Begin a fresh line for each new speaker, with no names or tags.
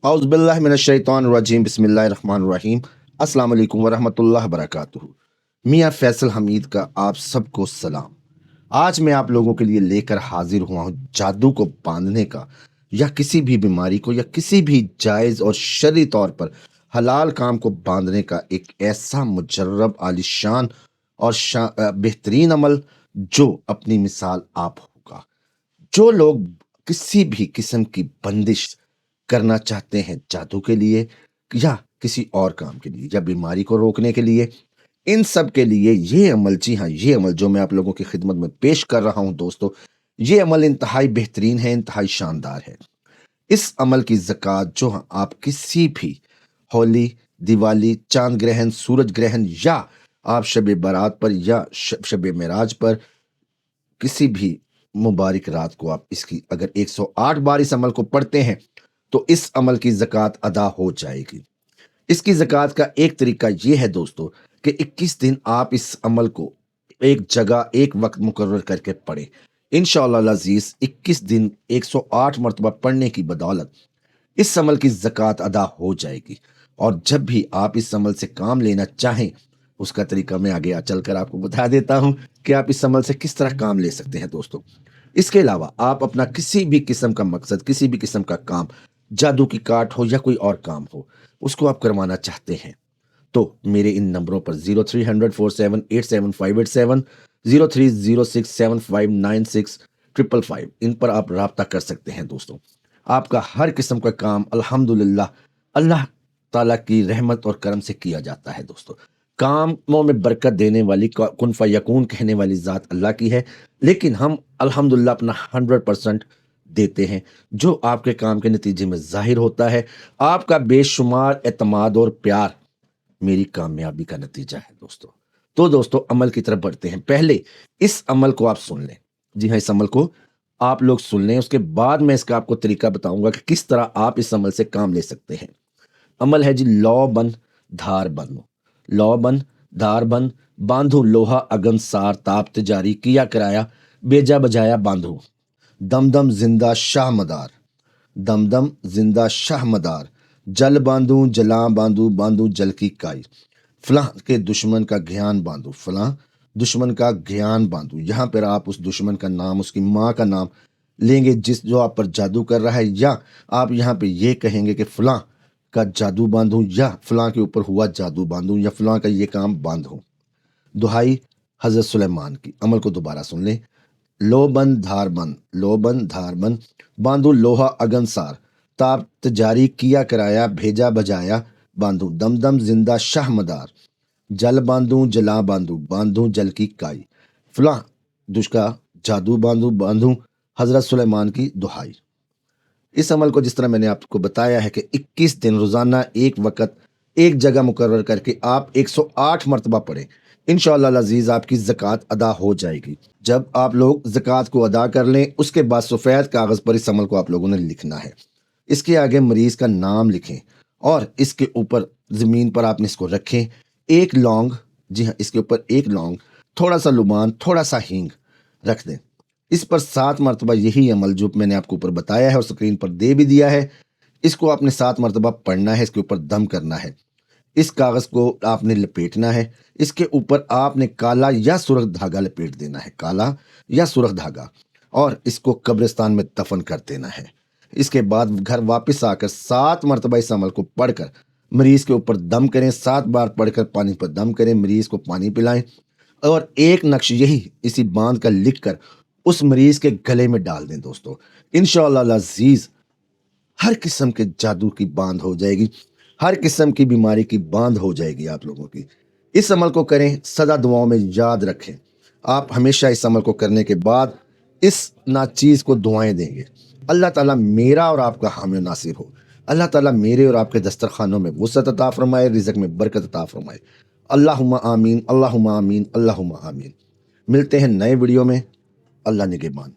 औज़ुबिल्लाहि मिनश्शैतानिर्रजीम बिस्मिल्लाहिर्रहमानिर्रहीम अस्सलाम वालेकुम वरहमतुल्लाहि वबरकातुहू। मियाँ फैसल हमीद का आप सबको सलाम। आज मैं आप लोगों के लिए लेकर हाजिर हुआ हूँ जादू को बांधने का या किसी भी बीमारी को या किसी भी जायज़ और शरई तौर पर हलाल काम को बांधने का एक ऐसा मुजर्रब आलिशान और बेहतरीन अमल जो अपनी मिसाल आप होगा। जो लोग किसी भी किस्म की बंदिश करना चाहते हैं जादू के लिए या किसी और काम के लिए या बीमारी को रोकने के लिए, इन सब के लिए ये अमल, जी हाँ, ये अमल जो मैं आप लोगों की खिदमत में पेश कर रहा हूं दोस्तों, ये अमल इंतहाई बेहतरीन है, इंतहाई शानदार है। इस अमल की ज़कात जो हाँ, आप किसी भी होली, दिवाली, चांद ग्रहण, सूरज ग्रहण या आप शब बारात पर या शब मेराज पर किसी भी मुबारक रात को आप इसकी अगर 108 बार इस अमल को पढ़ते हैं तो इस अमल की ज़कात अदा हो जाएगी। इसकी ज़कात का एक तरीका ये है दोस्तों कि 21 दिन आप इस अमल को एक जगह एक वक्त मुकर्रर करके पढ़ें। इंशाअल्लाह अज़ीज़ 21 दिन 108 मरतबा पढ़ने की बदौलत इस अमल की ज़कात अदा हो जाएगी। और जब भी आप इस अमल से काम लेना चाहें, उसका तरीका मैं आगे चलकर आपको बता देता हूं कि आप इस अमल से किस तरह काम ले सकते हैं दोस्तों। इसके अलावा आप अपना किसी भी किस्म का मकसद, किसी भी किस्म का काम, जादू की काट हो या कोई और काम हो, उसको आप करवाना चाहते हैं तो मेरे इन नंबरों पर 030047875887 0306759655 इन पर आप राब्ता कर सकते हैं दोस्तों। आपका हर किस्म का काम अल्हम्दुलिल्लाह अल्लाह ताला की रहमत और करम से किया जाता है दोस्तों। कामों में बरकत देने वाली, कुन फयकून कहने वाली ज़ात अल्लाह की है, लेकिन हम अल्हम्दुलिल्लाह अपना 100% देते हैं जो आपके काम के नतीजे में ज़ाहिर होता है। आपका बेशुमार एतमाद और प्यार मेरी कामयाबी का नतीजा है दोस्तों। तो दोस्तों अमल की तरफ बढ़ते हैं। पहले इस अमल को आप सुन लें, जी हाँ, इस अमल को आप लोग सुन लें, उसके बाद मैं इसका आपको तरीका बताऊंगा कि किस तरह आप इस अमल से काम ले सकते हैं। अमल है जी लौ बन धार बन। लौ बन धार बन बांधू लोहा अगन सार ताप जारी किया कराया बेजा बजाया बांधू दम दम जिंदा शाह मदार। दम दम जिंदा शाह मदार जल बांधू जला बांधू बांधू जल की काई। फलां के दुश्मन का ज्ञान बांधू, फलां दुश्मन का ज्ञान बांधू। यहाँ पर आप उस दुश्मन का नाम, उसकी माँ का नाम लेंगे जिस जो आप पर जादू कर रहा है, या आप यहाँ पे ये कहेंगे कि फलां का जादू बांधू या फलां के ऊपर हुआ जादू बांधू या फलां का ये काम बांधू। दुहाई हजरत सुलेमान की। अमल को दोबारा सुन लें। लो बन धार बन, लो बन धार बन बांधू लोहा अगन सार ताप जारी किया कराया भेजा बजाया बांधू दम दम जिंदा शाह मदार जल बांधू जला बांधू बांधू जल की काई। फलां दुष्का जादू बांधू बांधू हजरत सुलेमान की दुहाई। इस अमल को जिस तरह मैंने आपको बताया है कि 21 दिन रोजाना एक वक्त एक जगह मुकर्रर करके आप 108 मरतबा पढ़ें, इंशाअल्लाह अज़ीज़ आपकी ज़कात अदा हो जाएगी। जब आप लोग ज़कात को अदा कर लें, उसके बाद सफ़ेद कागज़ पर इस अमल को आप लोगों ने लिखना है। इसके आगे मरीज़ का नाम लिखें और इसके ऊपर ज़मीन पर आपने इसको रखें। एक लौंग, जी हाँ, इसके ऊपर एक लौंग, थोड़ा सा लुबान, थोड़ा सा हींग रख दें। इस पर 7 मरतबा यही अमल जो मैंने आपको ऊपर बताया है और स्क्रीन पर दे भी दिया है, इसको आपने 7 मरतबा पढ़ना है, इसके ऊपर दम करना है। इस कागज़ को आपने लपेटना है, इसके ऊपर आपने काला या सुर्ख धागा लपेट देना है, काला या सुर्ख धागा, और इसको कब्रिस्तान में दफन कर देना है। इसके बाद घर वापस आकर 7 मरतबा इस अमल को पढ़कर मरीज़ के ऊपर दम करें। 7 बार पढ़कर पानी पर दम करें, मरीज़ को पानी पिलाएं और एक नक्श यही इसी बांध का लिख कर उस मरीज़ के गले में डाल दें दोस्तों। इंशाअल्लाह अज़ीज़ हर किस्म के जादू की बांध हो जाएगी, हर किस्म की बीमारी की बांध हो जाएगी आप लोगों की। इस अमल को करें, सदा दुआओं में याद रखें। आप हमेशा इस अमल को करने के बाद इस नाचीज़ को दुआएं देंगे। अल्लाह ताला मेरा और आपका हामी नासिर हो। अल्लाह ताला मेरे और आपके दस्तरखानों में वुसअत अता फरमाए, रिज़्क़ में बरकत अता फरमाए। अल्लाहुम्मा आमीन, अल्लाहुम्मा आमीन, अल्लाहुम्मा आमीन। मिलते हैं नए वीडियो में। अल्लाह निगहबान।